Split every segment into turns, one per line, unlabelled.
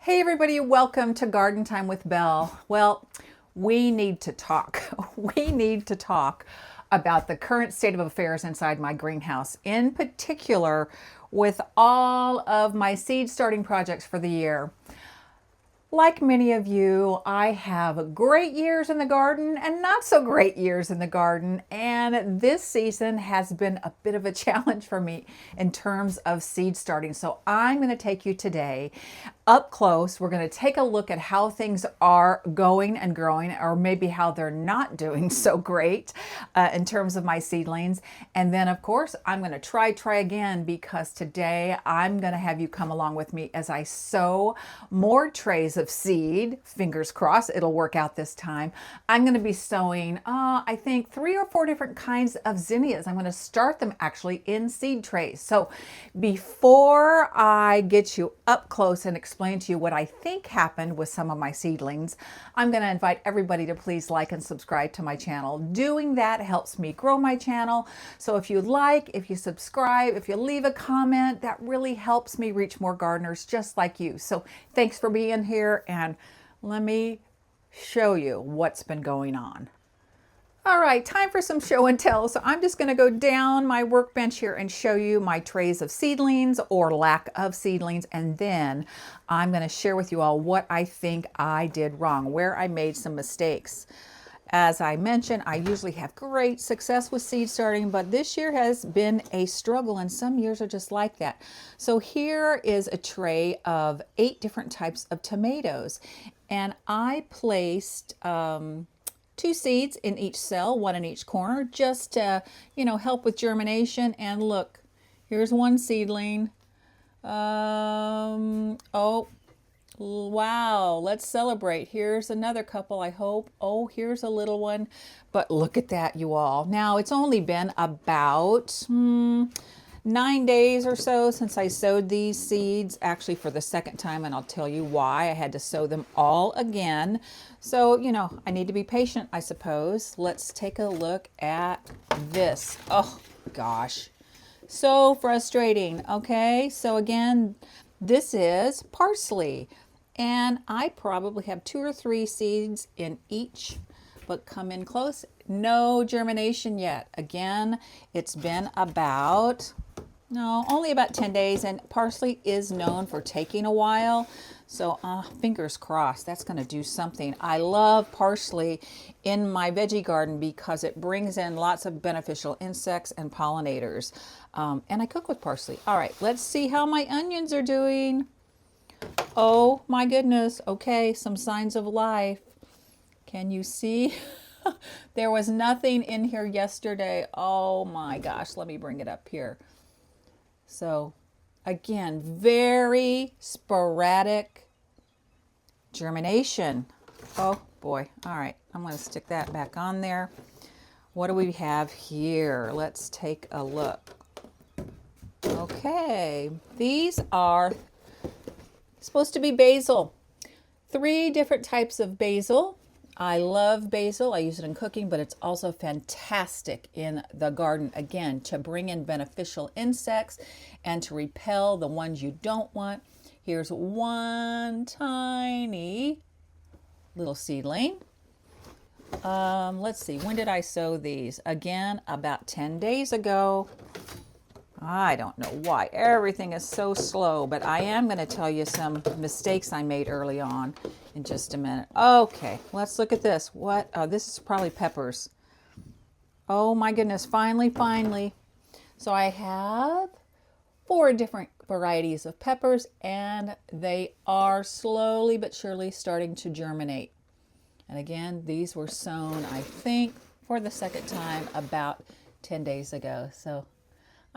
Hey everybody, welcome to Garden Time with Belle. Well, we need to talk. We need to talk about the current state of affairs inside my greenhouse, in particular with all of my seed starting projects for the year. Like many of you, I have great years in the garden and not so great years in the garden. And this season has been a bit of a challenge for me in terms of seed starting. So I'm going to take you today up close. We're going to take a look at how things are going and growing, or maybe how they're not doing so great in terms of my seedlings. And then, of course, I'm going to try again, because today I'm going to have you come along with me as I sow more trays of seed. Fingers crossed it'll work out this time. I'm going to be sowing, I think, 3 or 4 different kinds of zinnias. I'm going to start them actually in seed trays. So before I get you up close and explain to you what I think happened with some of my seedlings, I'm going to invite everybody to please like and subscribe to my channel. Doing that helps me grow my channel. So if you like, if you subscribe, if you leave a comment, that really helps me reach more gardeners just like you. So thanks for being here, and let me show you what's been going on. All right, time for some show and tell. So I'm just going to go down my workbench here and show you my trays of seedlings or lack of seedlings. And then I'm going to share with you all what I think I did wrong, where I made some mistakes. As I mentioned, I usually have great success with seed starting, but this year has been a struggle, and some years are just like that. So here is a tray of 8 different types of tomatoes, and I placed 2 seeds in each cell, 1 in each corner, just to, help with germination. And look, here's one seedling. Oh, wow, let's celebrate. Here's another couple, I hope. Oh, here's a little one. But look at that, you all. Now, it's only been about 9 days or so since I sowed these seeds, actually for the second time, and I'll tell you why. I had to sow them all again. So, I need to be patient, I suppose. Let's take a look at this. Oh, gosh. So frustrating. Okay, so again, this is parsley. And I probably have 2 or 3 seeds in each, but come in close. No germination yet. Again, it's been only about 10 days, and parsley is known for taking a while. So fingers crossed, that's going to do something. I love parsley in my veggie garden because it brings in lots of beneficial insects and pollinators. And I cook with parsley. All right, let's see how my onions are doing. Oh my goodness. Okay, some signs of life. Can you see? There was nothing in here yesterday. Oh my gosh, let me bring it up here. So again, very sporadic germination. Oh boy. All right, I'm going to stick that back on there. What do we have here? Let's take a look. Okay, these are supposed to be basil. 3 different types of basil. I love basil. I use it in cooking, but it's also fantastic in the garden, again, to bring in beneficial insects and to repel the ones you don't want. Here's one tiny little seedling. Let's see, when did I sow these? Again, about 10 days ago. I don't know why everything is so slow, but I am going to tell you some mistakes I made early on in just a minute. Okay, let's look at this. What? Oh, this is probably peppers. Oh my goodness, finally. So I have 4 different varieties of peppers, and they are slowly but surely starting to germinate. And again, these were sown, I think, for the second time about 10 days ago. So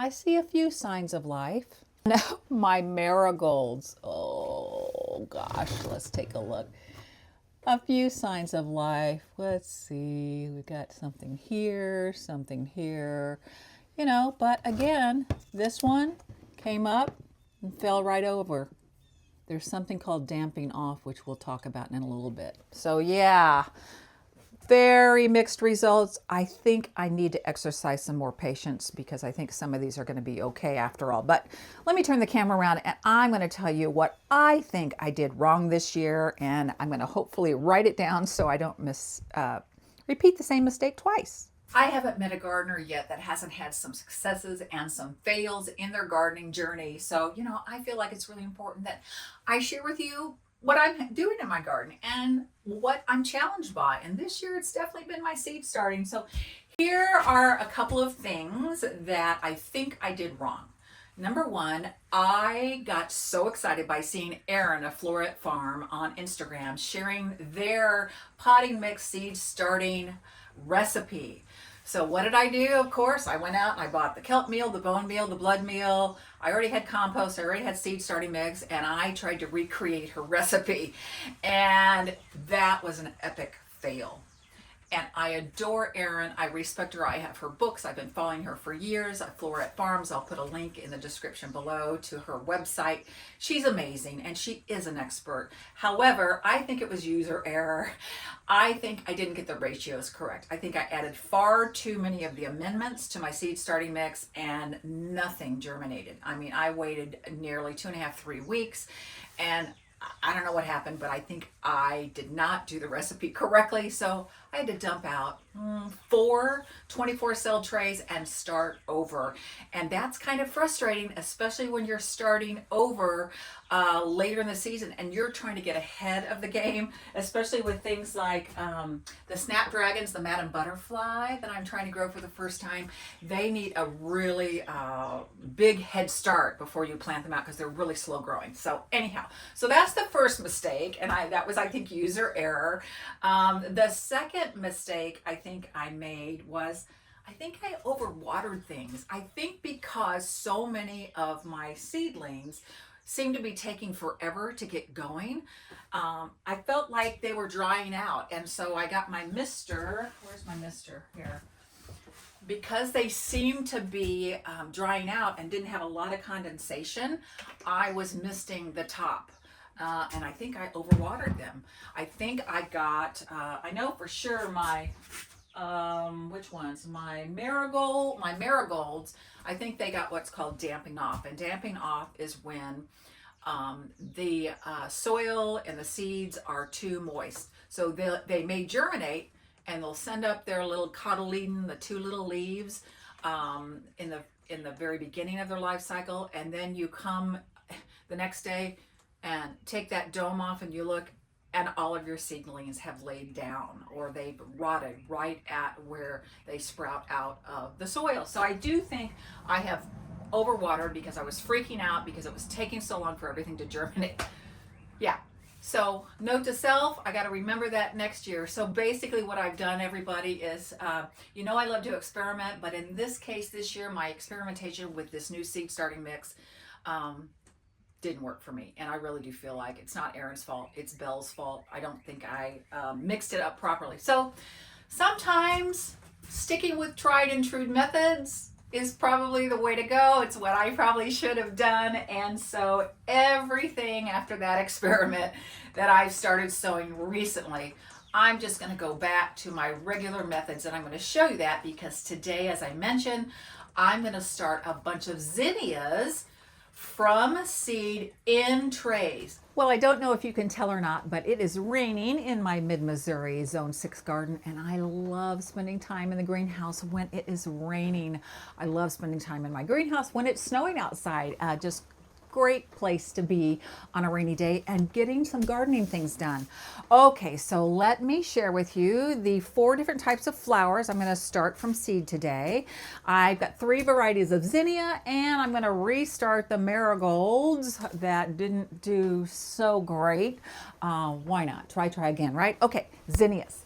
I see a few signs of life. Now, my marigolds. Oh gosh, let's take a look. A few signs of life. Let's see. We got something here, but again, this one came up and fell right over. There's something called damping off, which we'll talk about in a little bit. So yeah, very mixed results. I think I need to exercise some more patience because I think some of these are going to be okay after all. But let me turn the camera around and I'm going to tell you what I think I did wrong this year, and I'm going to hopefully write it down so I don't repeat the same mistake twice. I haven't met a gardener yet that hasn't had some successes and some fails in their gardening journey. So, I feel like it's really important that I share with you what I'm doing in my garden and what I'm challenged by. And this year it's definitely been my seed starting. So here are a couple of things that I think I did wrong. Number one, I got so excited by seeing Erin of Floret Farm on Instagram sharing their potting mix seed starting recipe. So what did I do? Of course, I went out and I bought the kelp meal, the bone meal, the blood meal. I already had compost, I already had seed starting mix, and I tried to recreate her recipe. And that was an epic fail. And I adore Erin. I respect her. I have her books. I've been following her for years at Floret Farms. I'll put a link in the description below to her website. She's amazing and she is an expert. However, I think it was user error. I think I didn't get the ratios correct. I think I added far too many of the amendments to my seed starting mix and nothing germinated. I mean, I waited nearly 2.5, 3 weeks, and I don't know what happened, but I think I did not do the recipe correctly. So I had to dump out 4 24-cell trays and start over. And that's kind of frustrating, especially when you're starting over later in the season and you're trying to get ahead of the game, especially with things like the snapdragons, the madam butterfly that I'm trying to grow for the first time. They need a really big head start before you plant them out because they're really slow growing. So anyhow, so that's the first mistake, and that was, I think, user error. The second mistake I think I made was I think I overwatered things. I think because so many of my seedlings seem to be taking forever to get going, I felt like they were drying out. And so I got my mister. Where's my mister? Here. Because they seemed to be drying out and didn't have a lot of condensation, I was misting the top. And I think I overwatered them. I think I got, I know for sure my, which ones? My marigolds, I think they got what's called damping off. And damping off is when the soil and the seeds are too moist. So they may germinate and they'll send up their little cotyledon, the 2 little leaves, in the very beginning of their life cycle. And then you come the next day and take that dome off and you look, and all of your seedlings have laid down or they've rotted right at where they sprout out of the soil. So I do think I have overwatered because I was freaking out because it was taking so long for everything to germinate. Yeah. So note to self, I got to remember that next year. So basically what I've done, everybody, is, I love to experiment, but in this case this year, my experimentation with this new seed starting mix didn't work for me. And I really do feel like it's not Erin's fault, it's Belle's fault. I don't think I mixed it up properly. So sometimes sticking with tried and true methods is probably the way to go. It's what I probably should have done. And so everything after that experiment that I've started sowing recently, I'm just going to go back to my regular methods, and I'm going to show you that because today, as I mentioned, I'm going to start a bunch of zinnias from seed in trays. Well, I don't know if you can tell or not, but it is raining in my mid-Missouri Zone 6 garden, and I love spending time in the greenhouse when it is raining. I love spending time in my greenhouse when it's snowing outside. Just great place to be on a rainy day and getting some gardening things done. Okay, so let me share with you the 4 different types of flowers. I'm going to start from seed today. I've got 3 varieties of zinnia, and I'm going to restart the marigolds that didn't do so great. Why not? Try again, right? Okay, zinnias.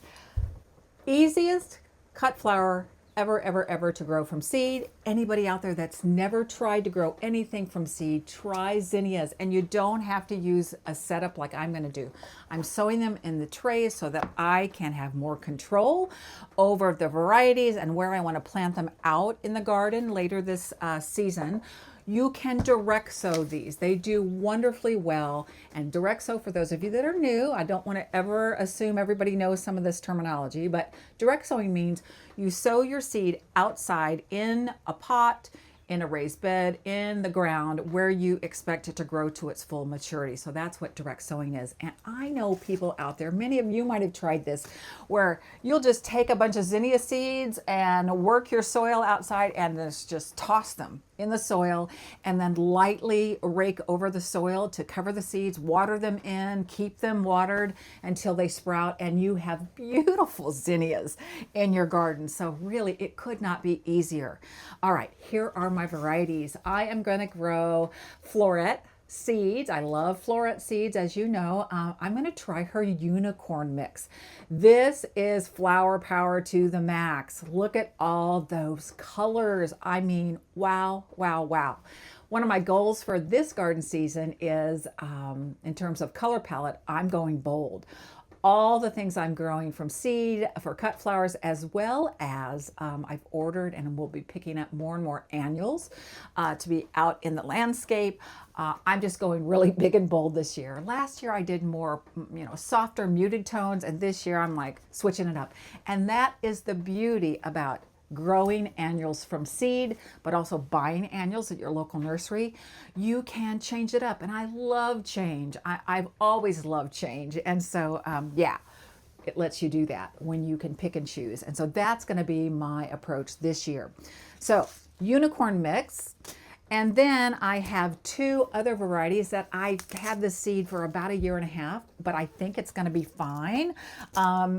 Easiest cut flower ever to grow from seed. Anybody out there that's never tried to grow anything from seed, try zinnias, and you don't have to use a setup like I'm going to do. I'm sowing them in the trays so that I can have more control over the varieties and where I want to plant them out in the garden later this season. You can direct sow these. They do wonderfully well. And direct sow, for those of you that are new, I don't want to ever assume everybody knows some of this terminology, but direct sowing means you sow your seed outside in a pot, in a raised bed, in the ground where you expect it to grow to its full maturity. So that's what direct sowing is. And I know people out there, many of you might have tried this, where you'll just take a bunch of zinnia seeds and work your soil outside and just toss them in the soil and then lightly rake over the soil to cover the seeds, water them in, keep them watered until they sprout, and you have beautiful zinnias in your garden. So really, it could not be easier. All right, here are my varieties. I am going to grow floret seeds. I love floret seeds, as you know. I'm going to try her unicorn mix. This is flower power to the max. Look at all those colors. I mean, wow, wow, wow. One of my goals for this garden season is, in terms of color palette, I'm going bold. All the things I'm growing from seed for cut flowers, as well as I've ordered and will be picking up more and more annuals to be out in the landscape. I'm just going really big and bold this year. Last year I did more, softer muted tones, and this year I'm like switching it up. And that is the beauty about growing annuals from seed, but also buying annuals at your local nursery. You can change it up, and I love change. I've always loved change, and so yeah, it lets you do that when you can pick and choose. And so that's going to be my approach this year. So unicorn mix. And then I have two other varieties that I've had this seed for about a year and a half, but I think it's going to be fine.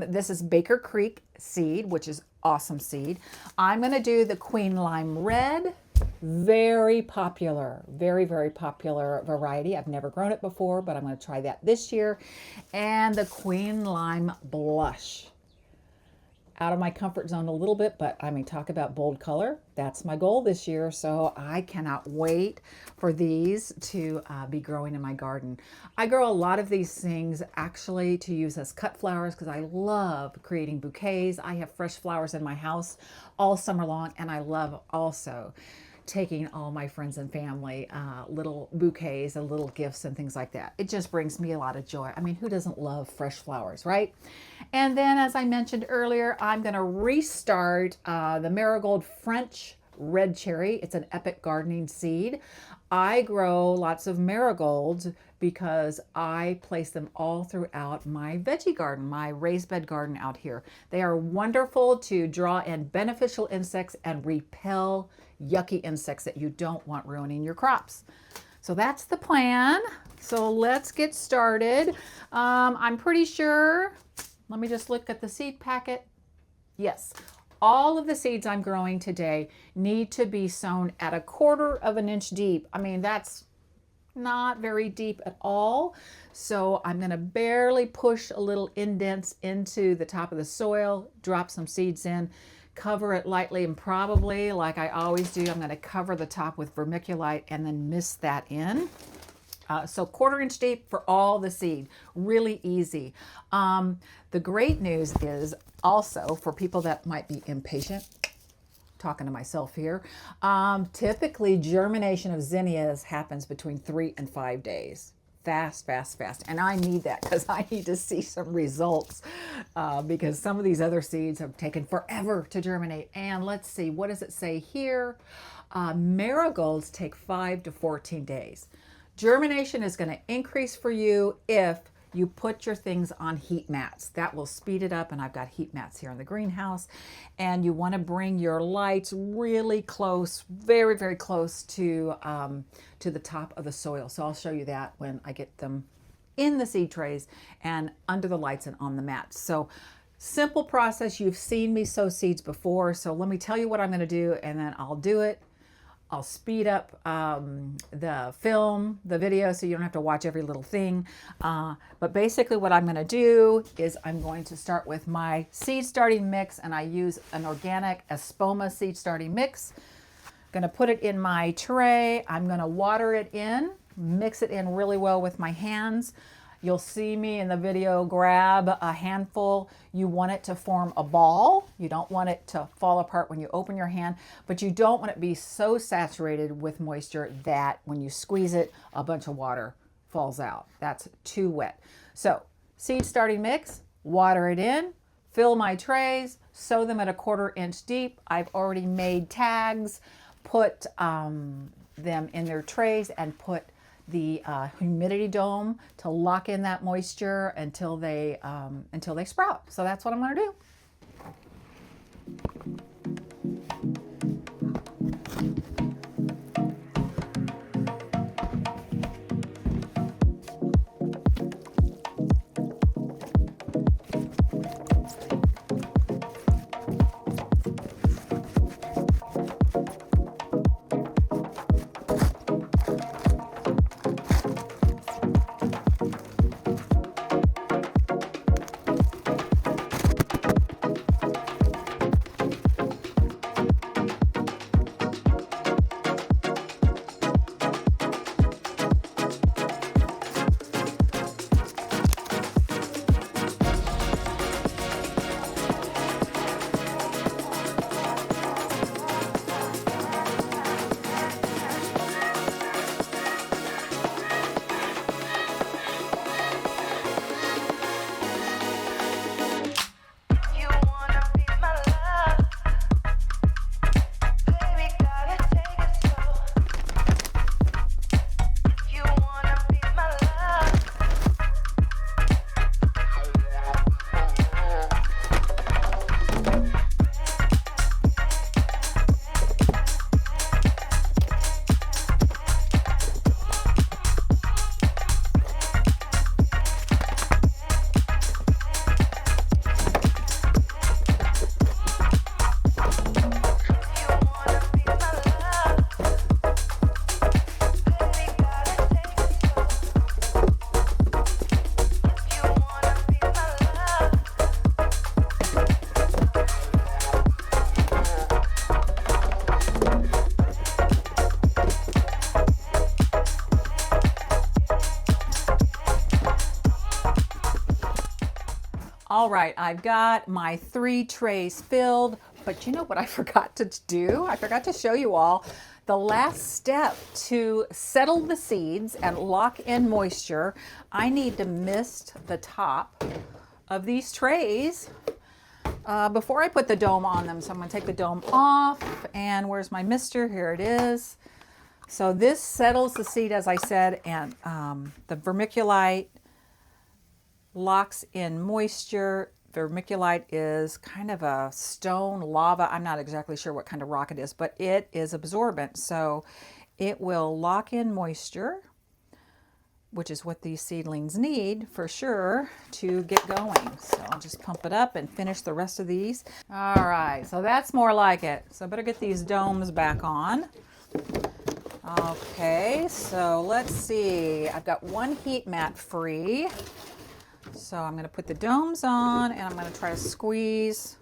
This is Baker Creek seed, which is awesome seed. I'm going to do the Queen Lime Red. Very popular, very, very popular variety. I've never grown it before, but I'm going to try that this year. And the Queen Lime Blush. Out of my comfort zone a little bit, but I mean, talk about bold color. That's my goal this year. So I cannot wait for these to be growing in my garden. I grow a lot of these things actually to use as cut flowers because I love creating bouquets. I have fresh flowers in my house all summer long, and I love also taking all my friends and family little bouquets and little gifts and things like that. It just brings me a lot of joy. I mean, who doesn't love fresh flowers, right? And then, as I mentioned earlier, I'm going to restart the Marigold French Red Cherry. It's an epic gardening seed. I grow lots of marigolds because I place them all throughout my veggie garden, my raised bed garden out here. They are wonderful to draw in beneficial insects and repel yucky insects that you don't want ruining your crops. So that's the plan. So let's get started. I'm pretty sure, let me just look at the seed packet. Yes, all of the seeds I'm growing today need to be sown at 1/4 of an inch deep. I mean, that's not very deep at all. So I'm going to barely push a little indents into the top of the soil, drop some seeds in, cover it lightly, and probably, like I always do, I'm going to cover the top with vermiculite and then mist that in. So 1/4 inch deep for all the seed. Really easy. The great news is also for people that might be impatient, talking to myself here, typically germination of zinnias happens between 3 and 5 days. Fast, fast, fast. And I need that because I need to see some results because some of these other seeds have taken forever to germinate. And let's see, what does it say here? Marigolds take 5 to 14 days. Germination is going to increase for you if you put your things on heat mats. That will speed it up, and I've got heat mats here in the greenhouse. And you want to bring your lights really close, very, very close to the top of the soil. So I'll show you that when I get them in the seed trays and under the lights and on the mats. So simple process. You've seen me sow seeds before. So let me tell you what I'm going to do, and then I'll do it. I'll speed up the video so you don't have to watch every little thing. But basically what I'm going to do is I'm going to start with my seed starting mix, and I use an organic Espoma seed starting mix. Going to put it in my tray. I'm going to water it in, mix it in really well with my hands. You'll see me in the video grab a handful. You want it to form a ball. You don't want it to fall apart when you open your hand, but you don't want it to be so saturated with moisture that when you squeeze it, a bunch of water falls out. That's too wet. So seed starting mix, water it in, fill my trays, sow them at 1/4 inch deep. I've already made tags, put them in their trays, and put the humidity dome to lock in that moisture until they sprout. So that's what I'm going to do. All right, I've got my 3 trays filled, but you know what I forgot to do? I forgot to show you all the last step to settle the seeds and lock in moisture. I need to mist the top of these trays before I put the dome on them. So I'm going to take the dome off, and where's my mister? Here it is. So this settles the seed, as I said, and the vermiculite locks in moisture. Vermiculite is kind of a stone lava. I'm not exactly sure what kind of rock it is, but it is absorbent. So it will lock in moisture, which is what these seedlings need for sure to get going. So I'll just pump it up and finish the rest of these. All right, so that's more like it. So I better get these domes back on. Okay, so let's see. I've got 1 heat mat free. So I'm going to put the domes on, and I'm going to try to squeeze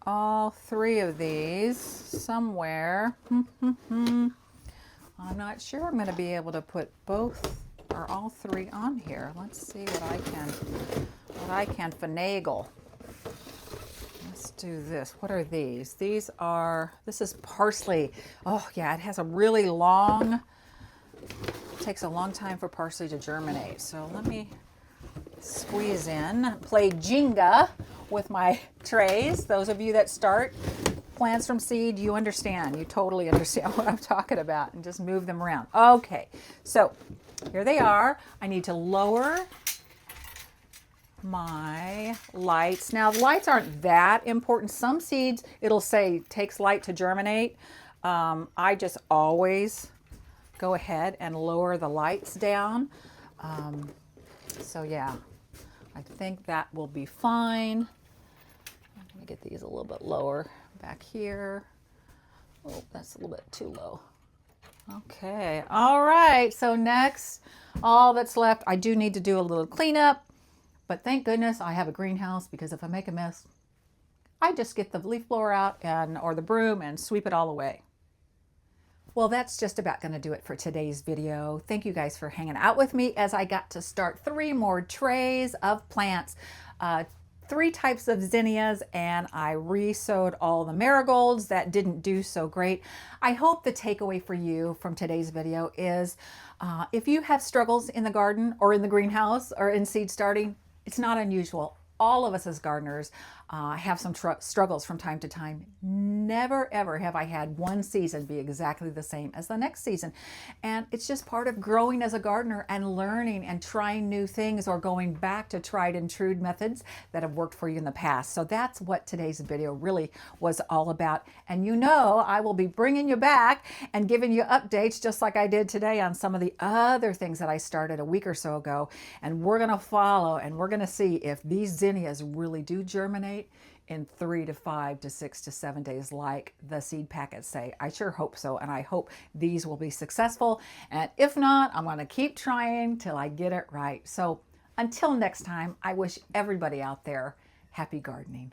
all 3 of these somewhere. I'm not sure I'm going to be able to put both or all 3 on here. Let's see what I can finagle. Let's do this. What are these? This is parsley. Oh yeah, it has a really long, takes a long time for parsley to germinate. So let me squeeze in, play Jenga with my trays. Those of you that start plants from seed, you understand. You totally understand what I'm talking about, and just move them around. Okay, so here they are. I need to lower my lights. Now, the lights aren't that important. Some seeds, it'll say takes light to germinate. I just always go ahead and lower the lights down. So yeah, I think that will be fine. Let me get these a little bit lower back here. Oh, that's a little bit too low. Okay, all right, so next, all that's left, I do need to do a little cleanup, but thank goodness I have a greenhouse, because if I make a mess, I just get the leaf blower out or the broom and sweep it all away. Well, that's just about going to do it for today's video. Thank you guys for hanging out with me as I got to start 3 more trays of plants. 3 types of zinnias, and I re-sowed all the marigolds that didn't do so great. I hope the takeaway for you from today's video is if you have struggles in the garden or in the greenhouse or in seed starting, it's not unusual. All of us as gardeners have some struggles from time to time. Never ever have I had one season be exactly the same as the next season. And it's just part of growing as a gardener and learning and trying new things or going back to tried and true methods that have worked for you in the past. So that's what today's video really was all about. And you know, I will be bringing you back and giving you updates just like I did today on some of the other things that I started a week or so ago. And we're going to follow and we're going to see if these zinnias really do germinate in 3 to 5 to 6 to 7 days like the seed packets say. I sure hope so, and I hope these will be successful. And if not, I'm going to keep trying till I get it right. So until next time, I wish everybody out there happy gardening.